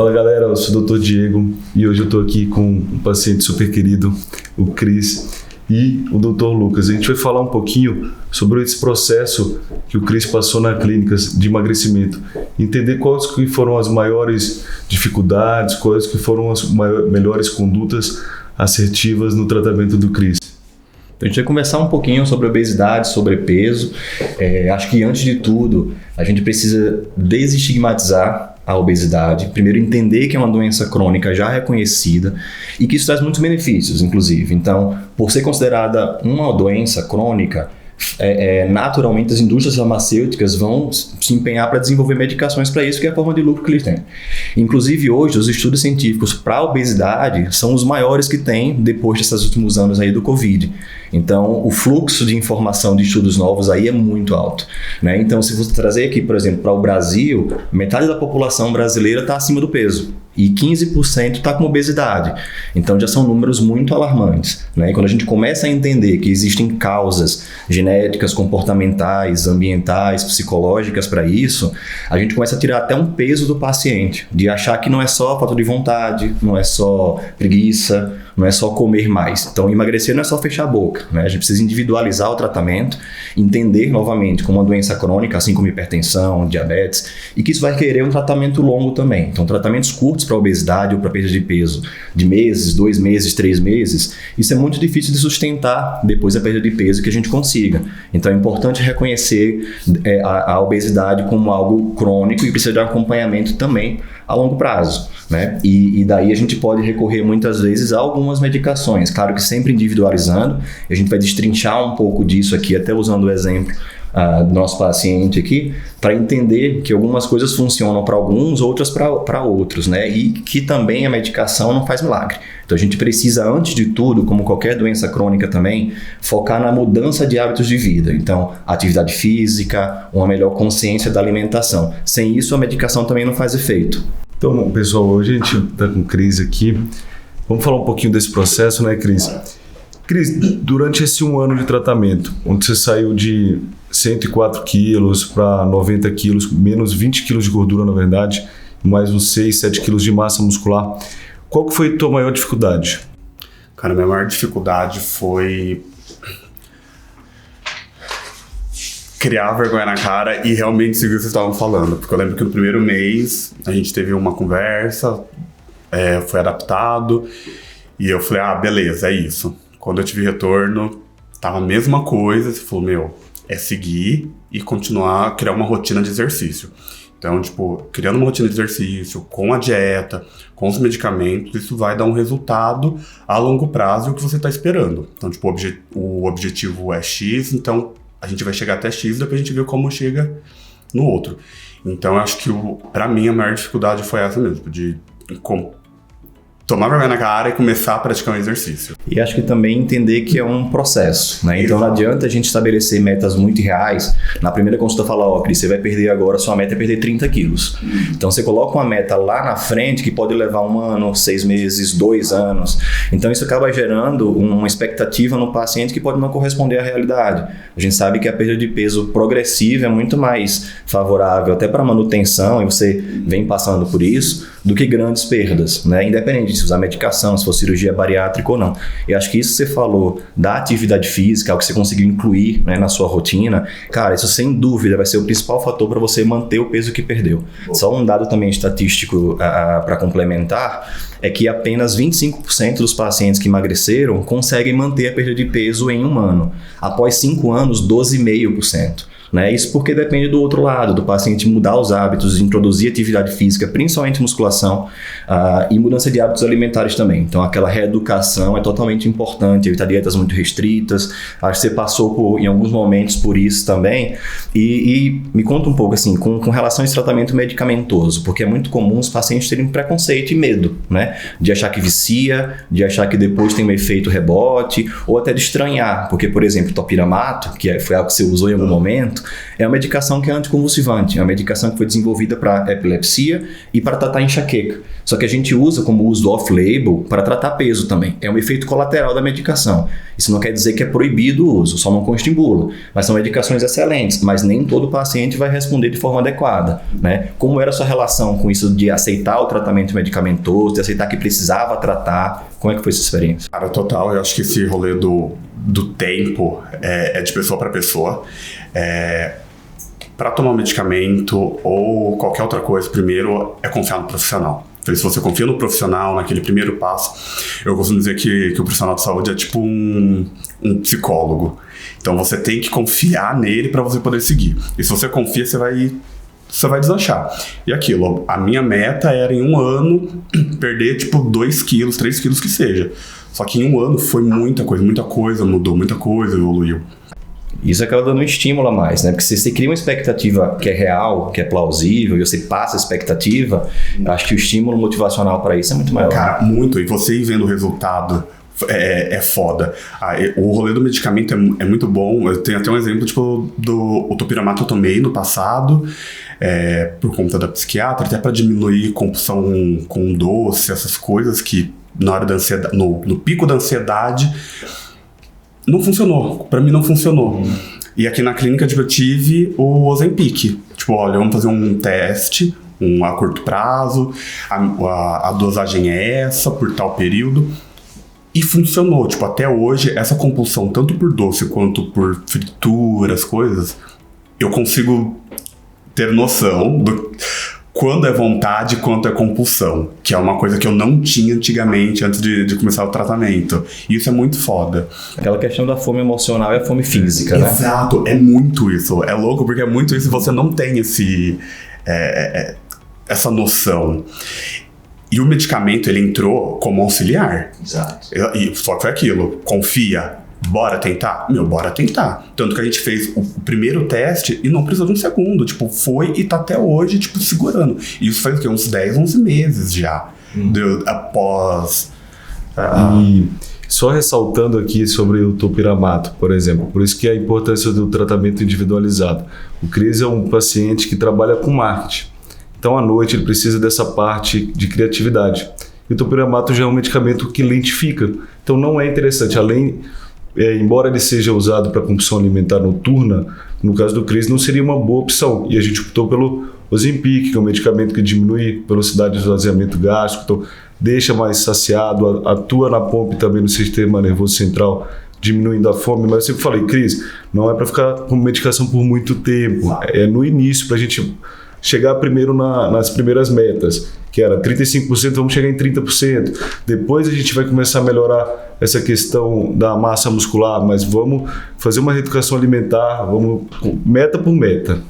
Fala galera, eu sou o Dr. Diego e hoje eu estou aqui com um paciente super querido, o Cris, e o Dr. Lucas. A gente vai falar um pouquinho sobre esse processo que o Cris passou na clínica de emagrecimento, entender quais que foram as maiores dificuldades, quais que foram as melhores condutas assertivas no tratamento do Cris. Então a gente vai conversar um pouquinho sobre obesidade, sobrepeso. Acho que antes de tudo a gente precisa desestigmatizar a obesidade, primeiro entender que é uma doença crônica já reconhecida e que isso traz muitos benefícios, inclusive. Então, por ser considerada uma doença crônica, naturalmente as indústrias farmacêuticas vão se empenhar para desenvolver medicações para isso, que é a forma de lucro que eles têm. Inclusive hoje os estudos científicos para a obesidade são os maiores que tem depois desses últimos anos aí do Covid. Então o fluxo de informação de estudos novos aí é muito alto, né? Então se você trazer aqui, por exemplo, para o Brasil, metade da população brasileira está acima do peso e 15% está com obesidade. Então já são números muito alarmantes, né? E quando a gente começa a entender que existem causas genéticas, comportamentais, ambientais, psicológicas para isso, a gente começa a tirar até um peso do paciente, de achar que não é só falta de vontade, não é só preguiça, não é só comer mais. Então emagrecer não é só fechar a boca, né? A gente precisa individualizar o tratamento, entender novamente como uma doença crônica, assim como hipertensão, diabetes, e que isso vai requerer um tratamento longo também. Então tratamentos curtos para obesidade ou para perda de peso de meses, 2 meses, 3 meses, isso é muito difícil de sustentar depois da perda de peso que a gente consiga. Então é importante reconhecer a obesidade como algo crônico e precisa de um acompanhamento também a longo prazo, né? E daí a gente pode recorrer muitas vezes a algumas medicações, claro que sempre individualizando. A gente vai destrinchar um pouco disso aqui, até usando o exemplo do nosso paciente aqui, para entender que algumas coisas funcionam para alguns, outras para outros, né? E que também a medicação não faz milagre. Então a gente precisa, antes de tudo, como qualquer doença crônica também, focar na mudança de hábitos de vida. Então, atividade física, uma melhor consciência da alimentação. Sem isso, a medicação também não faz efeito. Então, pessoal, hoje a gente está com o Cris aqui. Vamos falar um pouquinho desse processo, né, Cris? Cris, durante esse 1 ano de tratamento, onde você saiu de 104 quilos para 90 quilos, menos 20 quilos de gordura, na verdade, mais uns 6, 7 quilos de massa muscular, qual que foi a tua maior dificuldade? Cara, a minha maior dificuldade foi criar vergonha na cara e realmente seguir o que vocês estavam falando. Porque eu lembro que no primeiro mês a gente teve uma conversa, foi adaptado, e eu falei, beleza, é isso. Quando eu tive retorno, tava a mesma coisa, você falou, é seguir e continuar, criar uma rotina de exercício. Então, criando uma rotina de exercício, com a dieta, com os medicamentos, isso vai dar um resultado a longo prazo, o que você está esperando. Então, o objetivo é X, então a gente vai chegar até X, depois a gente vê como chega no outro. Então, eu acho que, pra mim, a maior dificuldade foi essa mesmo, de tomar vergonha na cara e começar a praticar um exercício. E acho que também entender que é um processo, né? Então não adianta a gente estabelecer metas muito reais. Na primeira consulta falar, Cris, você vai perder agora, sua meta é perder 30 quilos. Então você coloca uma meta lá na frente que pode levar 1 ano, 6 meses, 2 anos. Então isso acaba gerando uma expectativa no paciente que pode não corresponder à realidade. A gente sabe que a perda de peso progressiva é muito mais favorável até para manutenção, e você vem passando por isso, do que grandes perdas, né? Independente de se usar medicação, se for cirurgia bariátrica ou não. Eu acho que isso que você falou da atividade física, o que você conseguiu incluir, né, na sua rotina, cara, isso sem dúvida vai ser o principal fator para você manter o peso que perdeu. Só um dado também estatístico para complementar, é que apenas 25% dos pacientes que emagreceram conseguem manter a perda de peso em 1 ano. Após 5 anos, 12,5%. Né? Isso porque depende do outro lado, do paciente mudar os hábitos, introduzir atividade física, principalmente musculação, e mudança de hábitos alimentares também. Então aquela reeducação é totalmente importante, evitar dietas muito restritas. Acho que você passou em alguns momentos por isso também. E me conta um pouco assim, com relação a esse tratamento medicamentoso, porque é muito comum os pacientes terem preconceito e medo, né? De achar que vicia, de achar que depois tem um efeito rebote, ou até de estranhar, porque, por exemplo, topiramato, que foi algo que você usou em algum momento, medicamento é uma medicação que é anticonvulsivante, é uma medicação que foi desenvolvida para epilepsia e para tratar enxaqueca. Só que a gente usa como uso off-label para tratar peso também. É um efeito colateral da medicação. Isso não quer dizer que é proibido o uso, só não consta em bula. Mas são medicações excelentes, mas nem todo paciente vai responder de forma adequada, né? Como era a sua relação com isso de aceitar o tratamento medicamentoso, de aceitar que precisava tratar? Como é que foi essa experiência? Cara, total, eu acho que esse rolê do tempo é de pessoa para pessoa. Para tomar um medicamento ou qualquer outra coisa, primeiro é confiar no profissional. Então, se você confia no profissional, naquele primeiro passo, eu costumo dizer que o profissional de saúde é tipo um psicólogo. Então você tem que confiar nele para você poder seguir. E se você confia, você vai deslanchar. E aquilo, a minha meta era em um ano perder tipo 2 quilos, 3 quilos que seja. Só que em um ano foi muita coisa mudou, muita coisa evoluiu. Isso acaba dando um estímulo a mais, né? Porque se você cria uma expectativa que é real, que é plausível, e você passa a expectativa, acho que o estímulo motivacional para isso é muito maior. Cara, muito. E você ir vendo o resultado é foda. O rolê do medicamento é muito bom. Eu tenho até um exemplo, tipo, do topiramato eu tomei no passado, por conta da psiquiatra, até para diminuir compulsão com doce, essas coisas que na hora da ansiedade, no pico da ansiedade, não funcionou. Pra mim não funcionou. E aqui na clínica, tipo, eu tive o Ozempic. Tipo, olha, vamos fazer um teste, a curto prazo, a dosagem é essa, por tal período. E funcionou. Tipo, até hoje, essa compulsão, tanto por doce quanto por frituras, coisas, eu consigo ter noção do quando é vontade e quando é compulsão, que é uma coisa que eu não tinha antigamente, antes de começar o tratamento. E isso é muito foda. Aquela questão da fome emocional e a fome física, né? Exato, é muito isso. É louco porque é muito isso e você não tem essa noção. E o medicamento, ele entrou como auxiliar. Exato. Só que foi aquilo, confia. Bora tentar? Bora tentar. Tanto que a gente fez o primeiro teste e não precisou de um segundo. Tipo, foi e tá até hoje, tipo, segurando. E isso faz o quê? Uns 10, 11 meses já. Após... E só ressaltando aqui sobre o topiramato, por exemplo. Por isso que a importância do tratamento individualizado. O Cris é um paciente que trabalha com marketing. Então, à noite, ele precisa dessa parte de criatividade. E o topiramato já é um medicamento que lentifica. Então, não é interessante. Embora ele seja usado para compulsão alimentar noturna, no caso do Cris não seria uma boa opção. E a gente optou pelo Ozempic, que é um medicamento que diminui a velocidade do esvaziamento gástrico, então deixa mais saciado, atua na pompa e também no sistema nervoso central, diminuindo a fome. Mas eu sempre falei, Cris, não é para ficar com medicação por muito tempo. É no início, para a gente chegar primeiro nas primeiras metas, que era 35%, vamos chegar em 30%. Depois a gente vai começar a melhorar essa questão da massa muscular, mas vamos fazer uma reeducação alimentar, vamos meta por meta.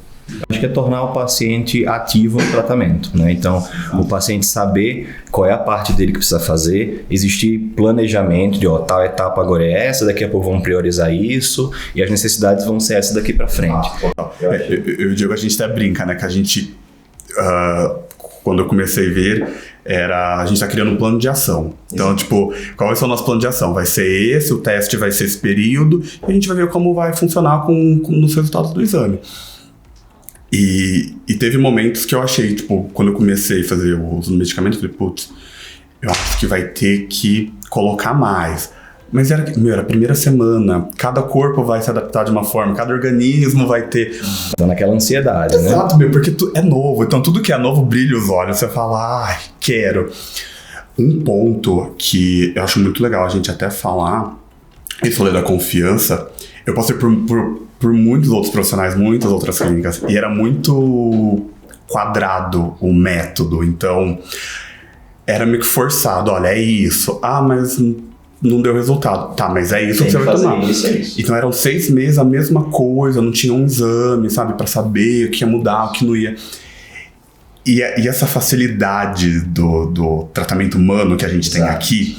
Acho que é tornar o paciente ativo no tratamento, né? Então, o paciente saber qual é a parte dele que precisa fazer, existir planejamento de, tal etapa agora é essa, daqui a pouco vamos priorizar isso, e as necessidades vão ser essas daqui para frente. Eu digo, a gente até brinca, né? Que a gente, quando eu comecei a ver, a gente tá criando um plano de ação. Então, tipo, qual vai ser o nosso plano de ação? Vai ser esse, o teste vai ser esse período, e a gente vai ver como vai funcionar nos resultados do exame. E teve momentos que eu achei, tipo, quando eu comecei a fazer o uso do medicamento, eu falei, putz, eu acho que vai ter que colocar mais. Mas era a primeira semana, cada corpo vai se adaptar de uma forma, cada organismo vai ter... Então, naquela ansiedade, né? Exato, porque é novo, então tudo que é novo brilha os olhos, você fala, ai, quero. Um ponto que eu acho muito legal a gente até falar, esse rolê da confiança, eu passei por muitos outros profissionais, muitas outras clínicas, e era muito quadrado o método, então era meio que forçado, olha, é isso, mas não deu resultado, tá, mas é isso que você vai tomar. Isso. Então eram 6 meses a mesma coisa, não tinha um exame, sabe, pra saber o que ia mudar, o que não ia. E essa facilidade do tratamento humano que a gente tem aqui,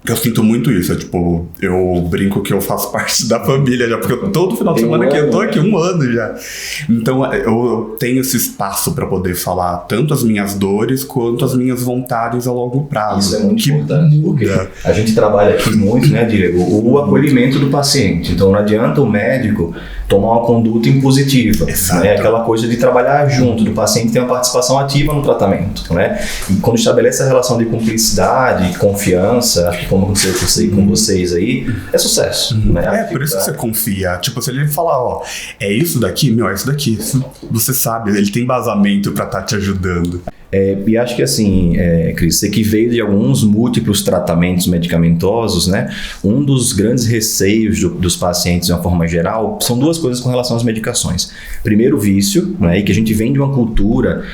Eu sinto muito isso, tipo, eu brinco que eu faço parte da família já, porque todo final de semana que eu tô aqui, 1 ano já. Então eu tenho esse espaço para poder falar tanto as minhas dores quanto as minhas vontades a longo prazo. Isso é muito importante, porque a gente trabalha aqui muito, né, Diego, o acolhimento do paciente. Então não adianta o médico tomar uma conduta impositiva, né? Aquela coisa de trabalhar junto, do paciente ter uma participação ativa no tratamento, né? E quando estabelece a relação de cumplicidade, confiança, acho que como aconteceu com vocês aí, é sucesso. Né? Por isso que você confia. Tipo, se ele falar, ó, é isso daqui, é isso daqui. Você sabe, ele tem embasamento pra estar te ajudando. E acho que assim, Cris, você que veio de alguns múltiplos tratamentos medicamentosos, né? Um dos grandes receios dos pacientes, de uma forma geral, são 2 coisas com relação às medicações. Primeiro, o vício, né? E que a gente vem de uma cultura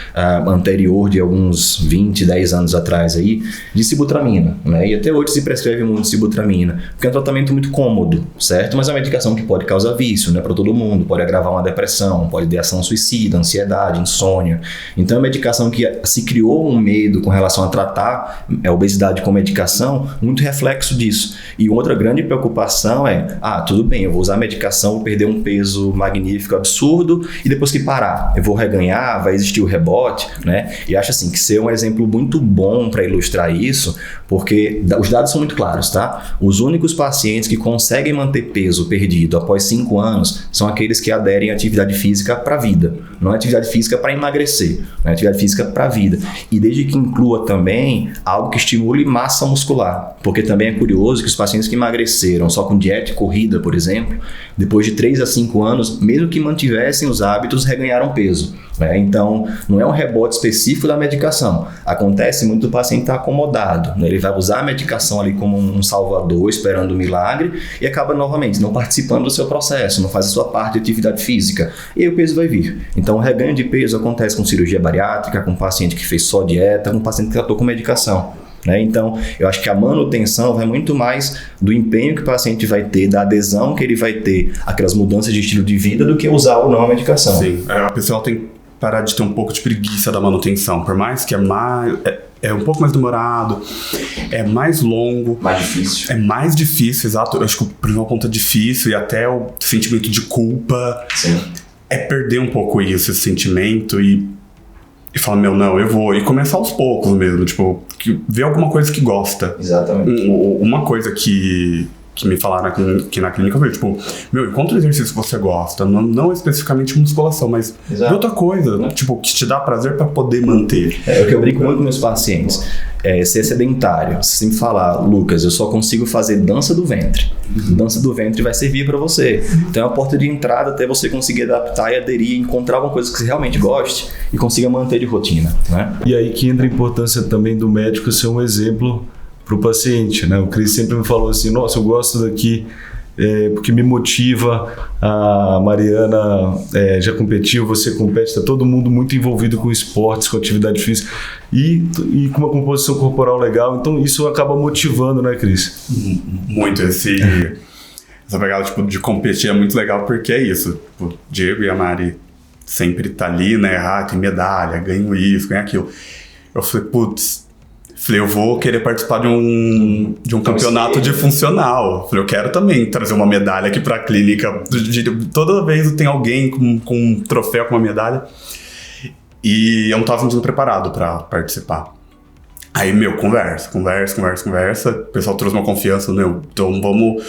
anterior de alguns 20, 10 anos atrás aí, de sibutramina, né? E até hoje se prescreve muito sibutramina, porque é um tratamento muito cômodo, certo? Mas é uma medicação que pode causar vício, né? Para todo mundo, pode agravar uma depressão, pode ter ação suicida, ansiedade, insônia. Então é uma medicação que se criou um medo com relação a tratar a obesidade com medicação, muito reflexo disso. E outra grande preocupação é, tudo bem, eu vou usar a medicação, vou perder um peso magnífico, absurdo, e depois que parar, eu vou reganhar, vai existir o rebote, né? E acho assim que ser um exemplo muito bom para ilustrar isso, porque os dados são muito claros, tá? Os únicos pacientes que conseguem manter peso perdido após 5 anos são aqueles que aderem à atividade física para a vida, não é atividade física para emagrecer, é atividade física para a vida. E desde que inclua também algo que estimule massa muscular, porque também é curioso que os pacientes que emagreceram só com dieta e corrida, por exemplo, depois de 3 a 5 anos, mesmo que mantivessem os hábitos, reganharam peso, né? Então, não é um rebote específico da medicação. Acontece muito do paciente estar acomodado, né? Ele vai usar a medicação ali como um salvador, esperando o milagre, e acaba novamente não participando do seu processo, não faz a sua parte de atividade física, e aí o peso vai vir. Então, o reganho de peso acontece com cirurgia bariátrica, com paciente que fez só dieta, com paciente que tratou com medicação. Né? Então, eu acho que a manutenção vai muito mais do empenho que o paciente vai ter, da adesão que ele vai ter àquelas mudanças de estilo de vida, do que usar ou não a medicação. Sim, a pessoa tem que parar de ter um pouco de preguiça da manutenção, por mais que é um pouco mais demorado, é mais longo. Mais difícil. É mais difícil, exato. Eu acho que o principal ponto é difícil, e até o sentimento de culpa. Sim. É perder um pouco isso, esse sentimento, e falar, não, eu vou. E começar aos poucos mesmo, tipo, ver alguma coisa que gosta. Exatamente. Uma coisa que me falaram aqui na clínica foi, tipo, encontra um exercício que você gosta, não especificamente musculação, mas de outra coisa, tipo, que te dá prazer para poder manter. É o que eu brinco muito com meus pacientes. Ser sedentário. Você sempre fala, Lucas, eu só consigo fazer dança do ventre. Dança do ventre vai servir para você. Então é uma porta de entrada até você conseguir adaptar e aderir, encontrar alguma coisa que você realmente goste e consiga manter de rotina, né? E aí que entra a importância também do médico ser um exemplo para o paciente, né? O Cris sempre me falou assim, nossa, eu gosto daqui porque me motiva, a Mariana já competiu, você compete, está todo mundo muito envolvido com esportes, com atividade física e com uma composição corporal legal, então isso acaba motivando, né, Cris? Muito, essa pegada tipo, de competir é muito legal, porque é isso, o Diego e a Mari sempre tá ali, né, tem medalha, ganho isso, ganho aquilo. Eu falei, eu vou querer participar de um campeonato de funcional. Eu quero também trazer uma medalha aqui pra clínica. Toda vez tem alguém com um troféu, com uma medalha. E eu não tava sentindo preparado pra participar. Aí, conversa. O pessoal trouxe uma confiança, então vamos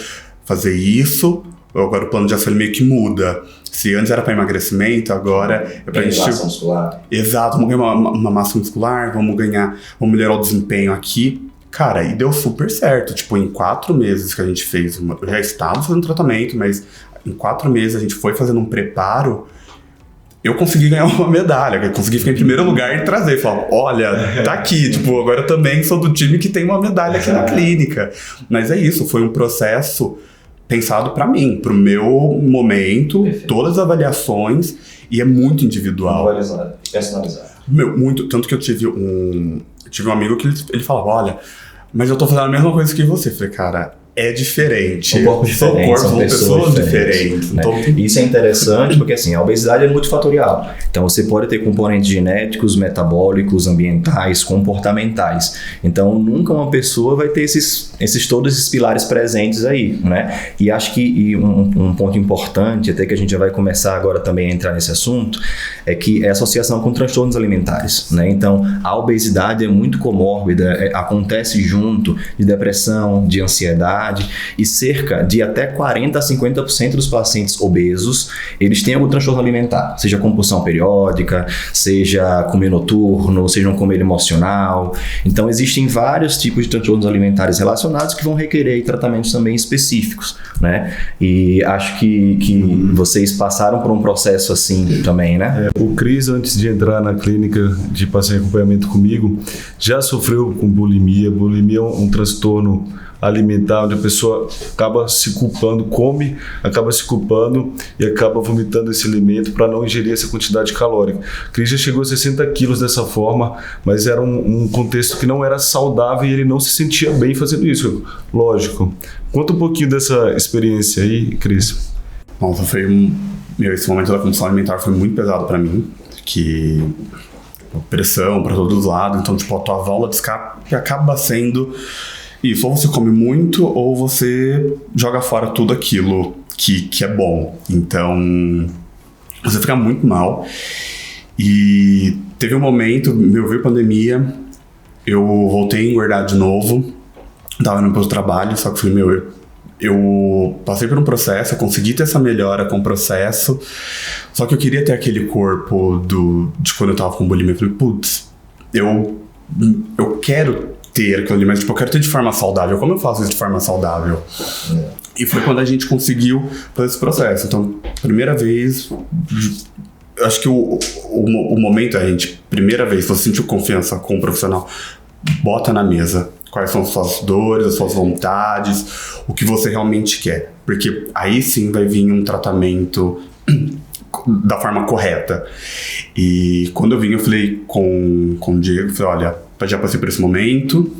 fazer isso. Agora o plano de ação meio que muda. Se antes era para emagrecimento, agora é pra gente... massa muscular. Exato, vamos ganhar uma massa muscular, vamos melhorar o desempenho aqui. Cara, e deu super certo. Tipo, em 4 meses que a gente fez, eu já estava fazendo tratamento, mas em 4 meses a gente foi fazendo um preparo, eu consegui ganhar uma medalha, eu consegui ficar em primeiro lugar e trazer. Falar, olha, tá aqui, tipo, agora eu também sou do time que tem uma medalha aqui na clínica. Mas é isso, foi um processo pensado para mim, pro meu momento, perfeito. Todas as avaliações, e é muito individual. Personalizado. Muito, tanto que eu tive um amigo que ele falava, olha, mas eu tô fazendo a mesma coisa que você. Eu falei, cara, é diferente. São corpos diferentes, são pessoas diferentes. Né? Então, isso é interessante porque assim, a obesidade é multifatorial. Então você pode ter componentes genéticos, metabólicos, ambientais, comportamentais. Então nunca uma pessoa vai ter todos esses pilares presentes aí, né? E acho que um ponto importante, até que a gente já vai começar agora também a entrar nesse assunto, é que é a associação com transtornos alimentares, né? Então a obesidade é muito comórbida, acontece junto de depressão, de ansiedade, e cerca de até 40% a 50% dos pacientes obesos, eles têm algum transtorno alimentar, seja compulsão periódica, seja comer noturno, seja um comer emocional. Então existem vários tipos de transtornos alimentares relacionados que vão requerer tratamentos também específicos, né? E acho que vocês passaram por um processo assim também, né? O Cris, antes de entrar na clínica de passar em acompanhamento comigo, já sofreu com bulimia. Bulimia é um transtorno alimentar, onde a pessoa acaba se culpando, come, acaba se culpando e acaba vomitando esse alimento para não ingerir essa quantidade calórica. Cris já chegou a 60 quilos dessa forma, mas era um contexto que não era saudável e ele não se sentia bem fazendo isso, lógico. Conta um pouquinho dessa experiência aí, Cris. Nossa, esse momento da compulsão alimentar foi muito pesado para mim, que pressão para todos os lados, então tipo, a tua válvula de escape acaba sendo isso, ou você come muito, ou você joga fora tudo aquilo que é bom. Então, você fica muito mal. E teve um momento, veio pandemia, eu voltei a engordar de novo, tava indo pro trabalho, só que falei, eu passei por um processo, eu consegui ter essa melhora com o processo, só que eu queria ter aquele corpo de quando eu tava com bulimia. Eu falei, putz, eu quero ter aquilo ali, mas tipo, eu quero ter de forma saudável. Como eu faço isso de forma saudável? E foi quando a gente conseguiu fazer esse processo. Então, primeira vez, acho que o momento é a gente, primeira vez, você sentiu confiança com o profissional, bota na mesa quais são as suas dores, as suas vontades, o que você realmente quer. Porque aí sim vai vir um tratamento da forma correta. E quando eu vim, eu falei com o Diego, falei, olha, já passei por esse momento,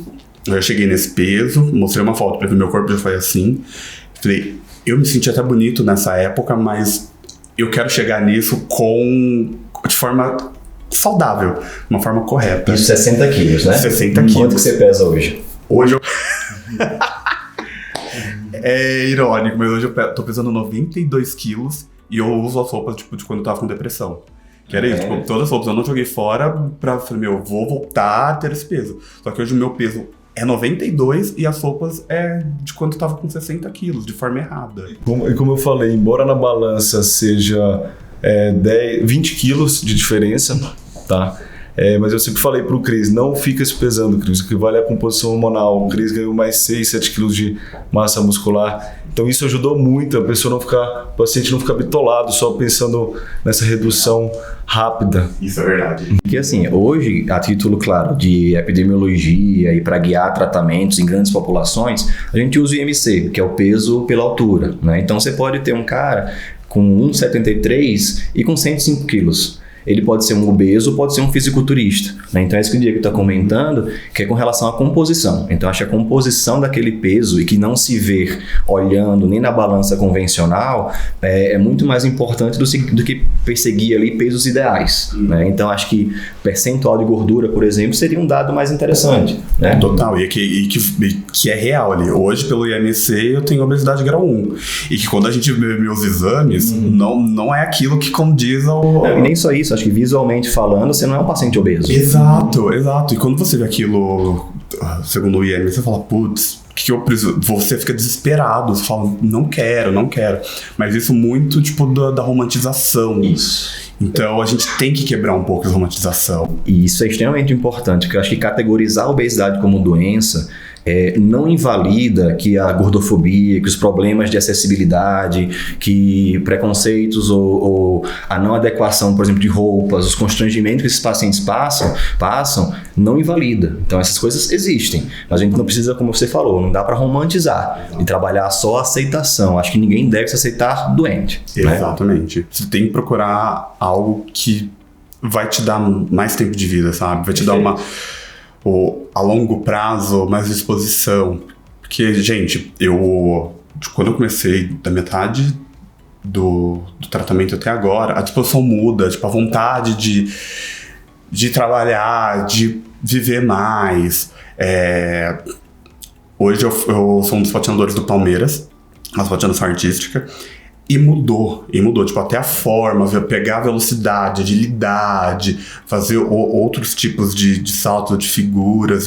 eu já cheguei nesse peso, mostrei uma foto para ver meu corpo já foi assim. Falei, eu me senti até bonito nessa época, mas eu quero chegar nisso de forma saudável, de uma forma correta. Isso, 60 quilos, né? 60 quilos. Quanto que você pesa hoje? Hoje eu... É irônico, mas hoje eu tô pesando 92 quilos e eu uso as roupas tipo, de quando eu tava com depressão. Que era isso, tipo, todas as roupas eu não joguei fora falei, vou voltar a ter esse peso. Só que hoje o meu peso é 92 e as roupas é de quando eu tava com 60 quilos, de forma errada. E como eu falei, embora na balança seja 20 quilos de diferença, tá? Mas eu sempre falei pro Cris, não fica se pesando, Cris, o que vale é a composição hormonal. O Cris ganhou mais 6, 7 quilos de massa muscular. Então isso ajudou muito o paciente não ficar bitolado só pensando nessa redução rápida. Isso é verdade. Porque assim, hoje, a título, claro, de epidemiologia e para guiar tratamentos em grandes populações, a gente usa o IMC, que é o peso pela altura, né? Então você pode ter um cara com 1,73 e com 105 quilos. Ele pode ser um obeso, pode ser um fisiculturista, né? Então é isso que o Diego está comentando, que é com relação à composição. Então acho que a composição daquele peso e que não se vê olhando nem na balança convencional é muito mais importante do que perseguir ali pesos ideais, né? Então acho que percentual de gordura, por exemplo, seria um dado mais interessante, né? Total, e que é real ali. Hoje, pelo IMC, eu tenho obesidade grau 1. E que quando a gente vê meus exames, não é aquilo que condiz ao... Não, e nem só isso, acho que visualmente falando, você não é um paciente obeso. Exato. E quando você vê aquilo, segundo o IMC, você fala, putz, o que eu preciso? Você fica desesperado, você fala, não quero. Mas isso muito, tipo, da romantização. Isso. Então a gente tem que quebrar um pouco a romantização. E isso é extremamente importante, porque eu acho que categorizar a obesidade como doença não invalida que a gordofobia, que os problemas de acessibilidade, que preconceitos ou a não adequação, por exemplo, de roupas, os constrangimentos que esses pacientes passam, não invalida. Então essas coisas existem, mas a gente não precisa, como você falou, não dá para romantizar e trabalhar só a aceitação. Acho que ninguém deve se aceitar doente. Exatamente. Né? Você tem que procurar algo que vai te dar mais tempo de vida, sabe? Vai te dar a longo prazo, mais disposição. Porque, gente, quando eu comecei, da metade do tratamento até agora, a disposição muda, tipo, a vontade de trabalhar, de viver mais. Hoje eu sou um dos patinadores do Palmeiras, a patinação artística, e mudou, tipo, até a forma, pegar a velocidade, agilidade, fazer outros tipos de saltos, de figuras,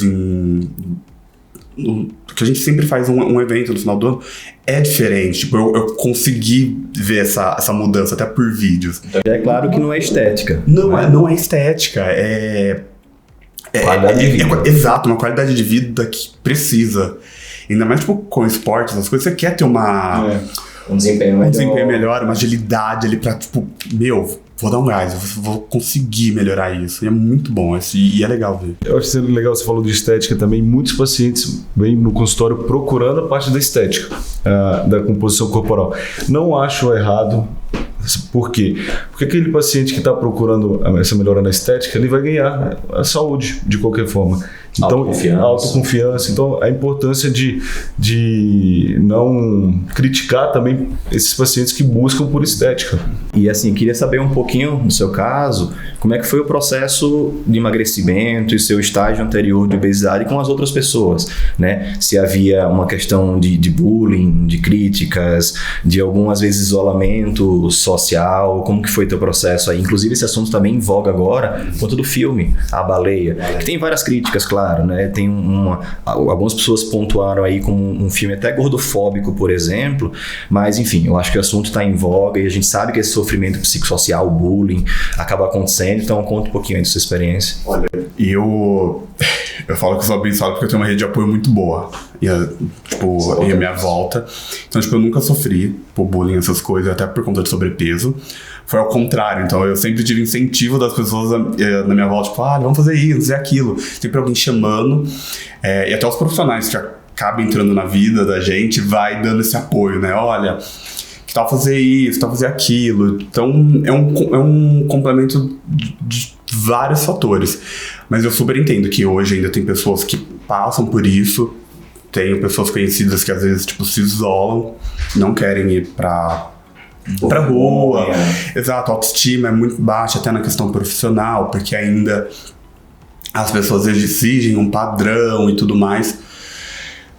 que a gente sempre faz um evento no final do ano, é diferente. Tipo, eu consegui ver essa mudança até por vídeos. Então, é claro que não é estética. Não é estética, qualidade de vida. Exato, uma qualidade de vida que precisa. Ainda mais, tipo, com esportes, as coisas, você quer ter um desempenho melhor, uma agilidade ali pra, tipo, vou dar um gás, vou conseguir melhorar isso. E é muito bom, e é legal ver. Eu acho legal, você falou de estética também. Muitos pacientes vêm no consultório procurando a parte da estética, da composição corporal. Não acho errado. Por quê? Porque aquele paciente que está procurando essa melhora na estética, ele vai ganhar a saúde de qualquer forma. Então, autoconfiança. Então, a importância de não criticar também esses pacientes que buscam por estética. E assim, queria saber um pouquinho, no seu caso, como é que foi o processo de emagrecimento e seu estágio anterior de obesidade com as outras pessoas, né? Se havia uma questão de bullying, de críticas, de algumas vezes isolamento social, como que foi teu processo aí? Inclusive esse assunto também em voga agora, por conta do filme A Baleia, que tem várias críticas, claro, né? Tem algumas pessoas pontuaram aí como um filme até gordofóbico, por exemplo, mas enfim, eu acho que o assunto está em voga e a gente sabe que esse sofrimento psicossocial, o bullying, acaba acontecendo, então conta um pouquinho aí da sua experiência. Olha, eu falo que eu sou abençoado porque eu tenho uma rede de apoio muito boa e a minha volta, então tipo, eu nunca sofri por bullying, essas coisas, até por conta de sobrepeso. Foi ao contrário, então eu sempre tive incentivo das pessoas na minha volta, tipo, vamos fazer isso, fazer aquilo. Sempre alguém chamando, e até os profissionais que acabam entrando na vida da gente, vai dando esse apoio, né? Olha, que tal fazer isso, que tal fazer aquilo. Então é um complemento de vários fatores. Mas eu super entendo que hoje ainda tem pessoas que passam por isso, tenho pessoas conhecidas que às vezes tipo, se isolam, não querem ir pra rua. Exato, a autoestima é muito baixa até na questão profissional, porque ainda as pessoas exigem um padrão e tudo mais.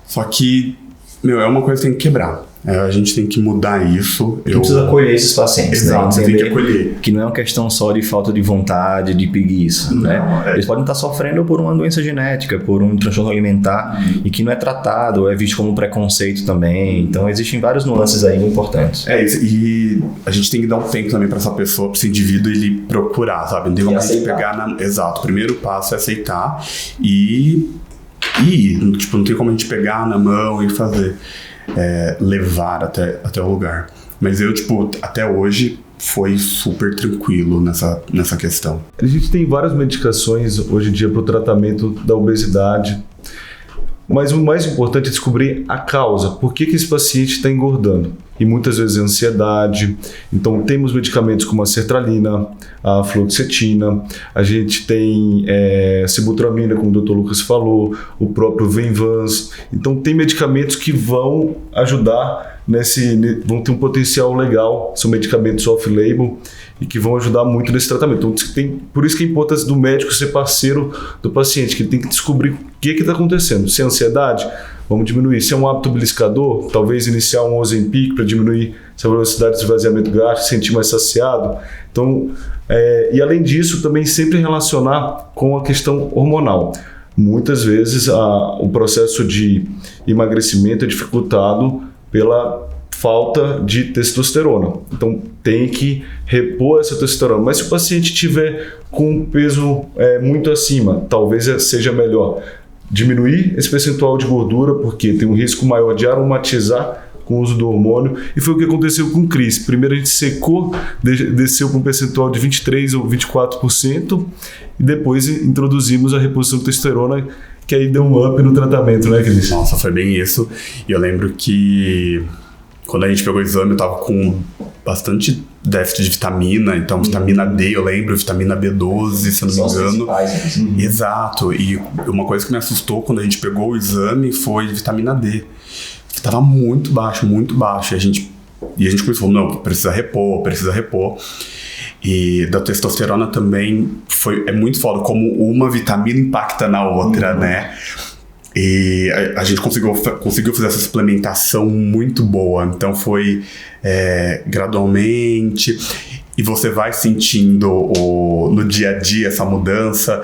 Só que, é uma coisa que tem que quebrar. A gente tem que mudar isso. Precisa acolher esses pacientes. Exato, né? tem que acolher. Que não é uma questão só de falta de vontade, de preguiça. Não, né? Eles podem estar sofrendo por uma doença genética, por um transtorno alimentar, e que não é tratado, é visto como preconceito também. Então existem várias nuances aí importantes. Isso, e a gente tem que dar um tempo também para essa pessoa, para esse indivíduo, ele procurar, sabe? Não tem como a gente pegar Exato, o primeiro passo é aceitar e tipo, não tem como a gente pegar na mão e fazer. Levar até o lugar. Mas eu, tipo, até hoje foi super tranquilo nessa questão. A gente tem várias medicações hoje em dia para o tratamento da obesidade, mas o mais importante é descobrir a causa. Por que esse paciente está engordando? E muitas vezes é ansiedade. Então temos medicamentos como a sertralina, a fluoxetina, a gente tem sibutramina, como o Dr. Lucas falou, o próprio Venvance. Então tem medicamentos que vão ajudar vão ter um potencial legal, são medicamentos off-label e que vão ajudar muito nesse tratamento. Então, por isso que a importância do médico ser parceiro do paciente, que ele tem que descobrir o que está acontecendo. Se é ansiedade, vamos diminuir. Se é um hábito beliscador, talvez iniciar um Ozempic para diminuir essa velocidade de esvaziamento gástrico, sentir mais saciado. Então, e além disso, também sempre relacionar com a questão hormonal. Muitas vezes o processo de emagrecimento é dificultado pela falta de testosterona. Então tem que repor essa testosterona. Mas se o paciente tiver com um peso muito acima, talvez seja melhor diminuir esse percentual de gordura, porque tem um risco maior de aromatizar com o uso do hormônio, e foi o que aconteceu com o Cris. Primeiro a gente secou, desceu com um percentual de 23% ou 24%, e depois introduzimos a reposição de testosterona, que aí deu um up no tratamento, né, Cris? Nossa, foi bem isso. E eu lembro que quando a gente pegou o exame, eu tava com bastante déficit de vitamina, então vitamina D, eu lembro, vitamina B12, se eu não me engano. Exato, e uma coisa que me assustou quando a gente pegou o exame foi vitamina D, que estava muito baixo, e a gente começou, não, precisa repor. E da testosterona também é muito foda como uma vitamina impacta na outra, né? E a gente conseguiu fazer essa suplementação muito boa. Então foi gradualmente. E você vai sentindo no dia a dia essa mudança.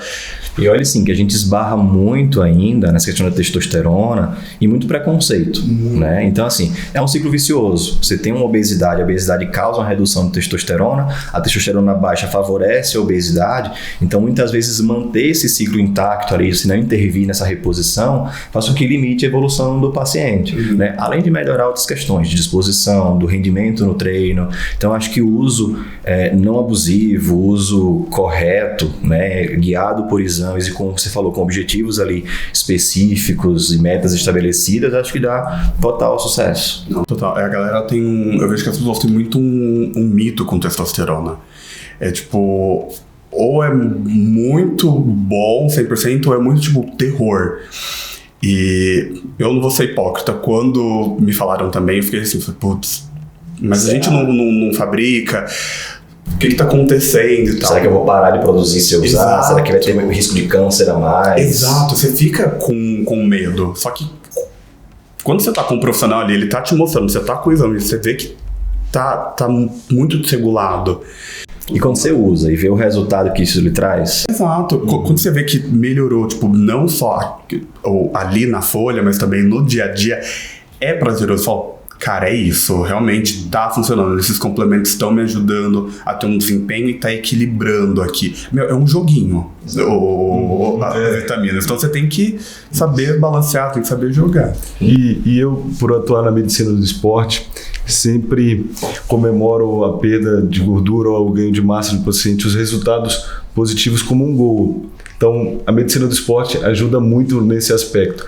E olha assim, que a gente esbarra muito ainda nessa questão da testosterona e muito preconceito, né? Então assim, é um ciclo vicioso. Você tem uma obesidade, a obesidade causa uma redução de testosterona, a testosterona baixa favorece a obesidade, então muitas vezes manter esse ciclo intacto ali, se não intervir nessa reposição, faz com que limite a evolução do paciente, né? Além de melhorar outras questões de disposição, do rendimento no treino. Então acho que o uso não abusivo, o uso correto, né? Guiado por exames e, como você falou, com objetivos ali específicos e metas estabelecidas, acho que dá total sucesso. Não, total. A galera eu vejo que as pessoas têm muito um mito com testosterona. É tipo, ou é muito bom, 100%, ou é muito tipo terror. E eu não vou ser hipócrita. Quando me falaram também, eu fiquei assim, putz, mas a gente não fabrica. O que está acontecendo e tal? Será que eu vou parar de produzir se eu usar? Exato. Será que vai ter risco de câncer a mais? Exato, você fica com medo. Só que quando você tá com um profissional ali, ele tá te mostrando, você tá com o exame, você vê que tá muito desregulado. E quando você usa e vê o resultado que isso lhe traz? Exato. Quando você vê que melhorou, tipo, não só ali na folha, mas também no dia a dia, é prazeroso. Você fala, cara, é isso, realmente tá funcionando. Esses complementos estão me ajudando a ter um desempenho e tá equilibrando aqui. É um joguinho, as vitaminas. Então você tem que saber balancear, tem que saber jogar. E eu, por atuar na medicina do esporte, sempre comemoro a perda de gordura ou o ganho de massa do paciente, os resultados positivos como um gol. Então, a medicina do esporte ajuda muito nesse aspecto.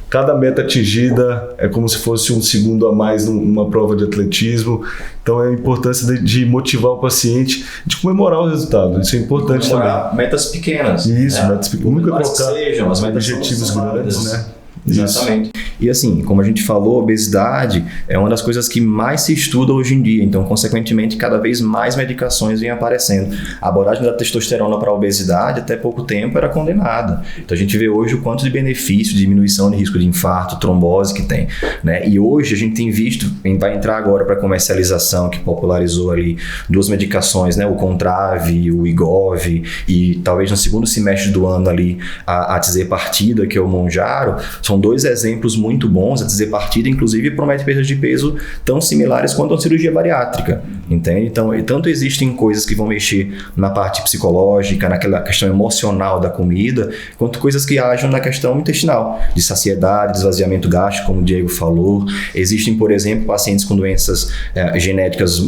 Cada meta atingida é como se fosse um segundo a mais numa prova de atletismo. Então é a importância de motivar o paciente, de comemorar o resultado. Isso é importante também. Metas pequenas. Isso, metas pequenas. Nunca colocar sejam, as metas objetivos grandes, né? Exatamente. E assim, como a gente falou, a obesidade é uma das coisas que mais se estuda hoje em dia, então consequentemente cada vez mais medicações vêm aparecendo. A abordagem da testosterona para a obesidade até pouco tempo era condenada, então a gente vê hoje o quanto de benefício, de diminuição de risco de infarto, trombose que tem, né? E hoje a gente tem visto, vai entrar agora para comercialização, que popularizou ali duas medicações, né? O Contrave, o Wegovy, e talvez no segundo semestre do ano ali a tirzepatida, que é o Mounjaro. São dois exemplos muito bons. A tirzepatida, inclusive, promete perdas de peso tão similares quanto a cirurgia bariátrica, entende? Então, tanto existem coisas que vão mexer na parte psicológica, naquela questão emocional da comida, quanto coisas que agem na questão intestinal, de saciedade, de esvaziamento gástrico, como o Diego falou. Existem, por exemplo, pacientes com doenças genéticas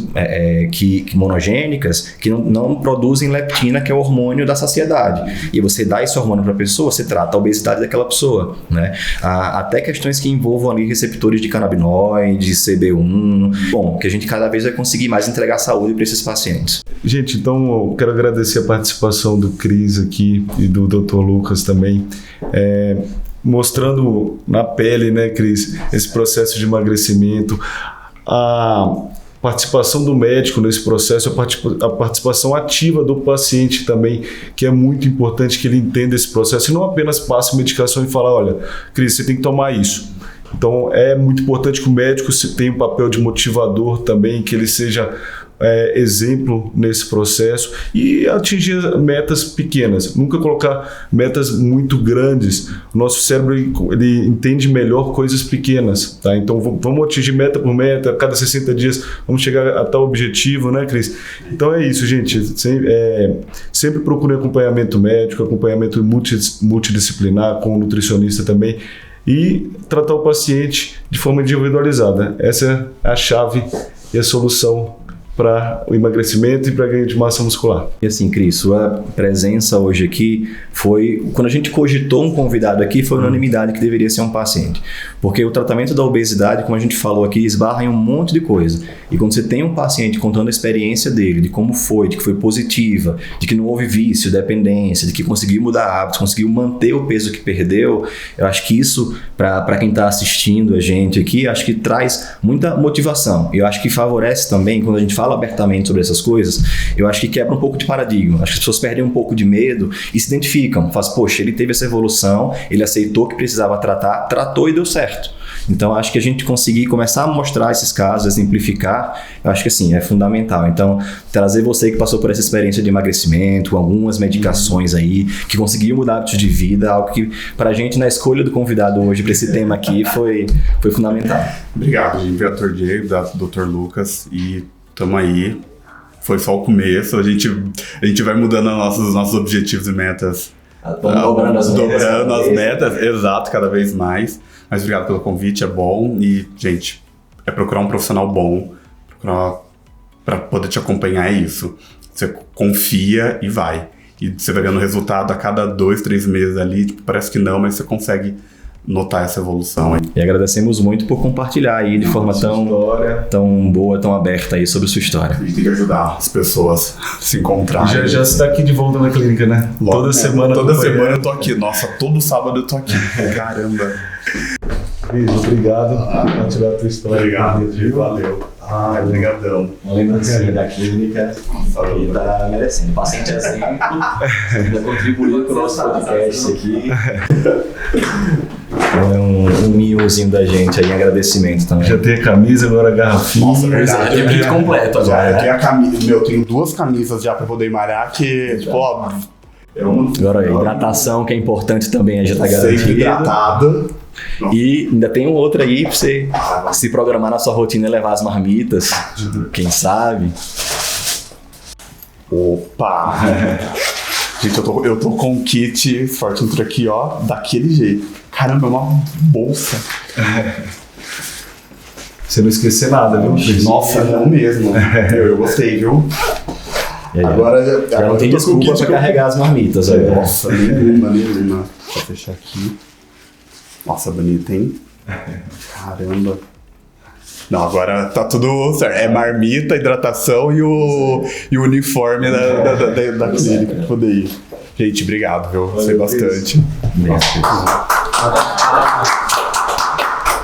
monogênicas que não produzem leptina, que é o hormônio da saciedade. E você dá esse hormônio para a pessoa, você trata a obesidade daquela pessoa, né? Até questões que envolvam ali receptores de canabinoide, CB1, bom, que a gente cada vez vai conseguir mais entregar saúde para esses pacientes. Gente, então eu quero agradecer a participação do Cris aqui e do Dr. Lucas também, mostrando na pele, né, Cris, esse processo de emagrecimento, a participação do médico nesse processo, a participação ativa do paciente também, que é muito importante que ele entenda esse processo e não apenas passe medicação e fale, olha, Cris, você tem que tomar isso. Então é muito importante que o médico tenha um papel de motivador também, que ele seja exemplo nesse processo e atingir metas pequenas, nunca colocar metas muito grandes. O nosso cérebro ele entende melhor coisas pequenas, tá? Então vamos atingir meta por meta, a cada 60 dias vamos chegar a tal objetivo, né, Cris? Então é isso, gente, sempre procure acompanhamento médico, acompanhamento multidisciplinar com o nutricionista também, e tratar o paciente de forma individualizada. Essa é a chave e a solução para o emagrecimento e para ganho de massa muscular. E assim, Cris, sua presença hoje aqui foi... Quando a gente cogitou um convidado aqui, foi unanimidade que deveria ser um paciente. Porque o tratamento da obesidade, como a gente falou aqui, esbarra em um monte de coisa. E quando você tem um paciente contando a experiência dele, de como foi, de que foi positiva, de que não houve vício, dependência, de que conseguiu mudar hábitos, conseguiu manter o peso que perdeu, eu acho que isso, para quem está assistindo a gente aqui, acho que traz muita motivação. Eu acho que favorece também, quando a gente fala abertamente sobre essas coisas, eu acho que quebra um pouco de paradigma. Acho que as pessoas perdem um pouco de medo e se identificam. Faz, poxa, ele teve essa evolução, ele aceitou que precisava tratar, tratou e deu certo. Então, acho que a gente conseguir começar a mostrar esses casos, exemplificar, eu acho que assim, é fundamental. Então, trazer você que passou por essa experiência de emagrecimento, algumas medicações aí, que conseguiu mudar hábitos de vida, algo que pra gente na escolha do convidado hoje para esse tema aqui foi fundamental. Obrigado, gente, Dr. Diego, Dr. Lucas, e tamo aí. Foi só o começo, a gente vai mudando nossos objetivos e metas. Dobrando as metas, exato, cada vez mais. Mas obrigado pelo convite, é bom. E, gente, é procurar um profissional bom, para poder te acompanhar, é isso. Você confia e vai. E você vai vendo o resultado a cada 2, 3 meses ali, tipo, parece que não, mas você consegue notar essa evolução aí. E agradecemos muito por compartilhar aí de forma tão boa, tão aberta aí sobre a sua história. A gente tem que ajudar as pessoas a se encontrarem. Já você está aqui de volta na clínica, né? Toda semana eu tô aqui. Nossa, todo sábado eu tô aqui. Caramba. Cris, obrigado por compartilhar a tua história. Obrigado, valeu. Obrigadão. Uma lembrancinha da clínica e tá merecendo. Paciente exemplo, ainda contribuiu para o nosso podcast aqui. É um mimozinho da gente aí, em agradecimento também. Já tem a camisa, agora a garrafinha. Nossa, verdade. Tem o kit completo agora. Eu tenho a camisa, eu tenho 2 camisas já pra poder malhar que, tipo, ó... Agora a hidratação, que é importante também, já tá Sempre garantida. hidratada. E ainda tem um outro aí pra você se programar na sua rotina e levar as marmitas. Quem sabe? Opa! Gente, eu tô com um kit Forte Nutri aqui, ó, daquele jeito. Caramba, é uma bolsa. Você não esquecer nada, viu, Cris? Nossa, não mesmo. Eu gostei, viu? Aí, Agora já não tem desculpa pra carregar as marmitas. Nossa, nenhuma. Deixa eu fechar aqui. Nossa, bonito, hein? Caramba. Não, agora tá tudo certo. É marmita, hidratação e o uniforme da clínica pra poder ir. Gente, obrigado, viu? Gostei bastante. Bem,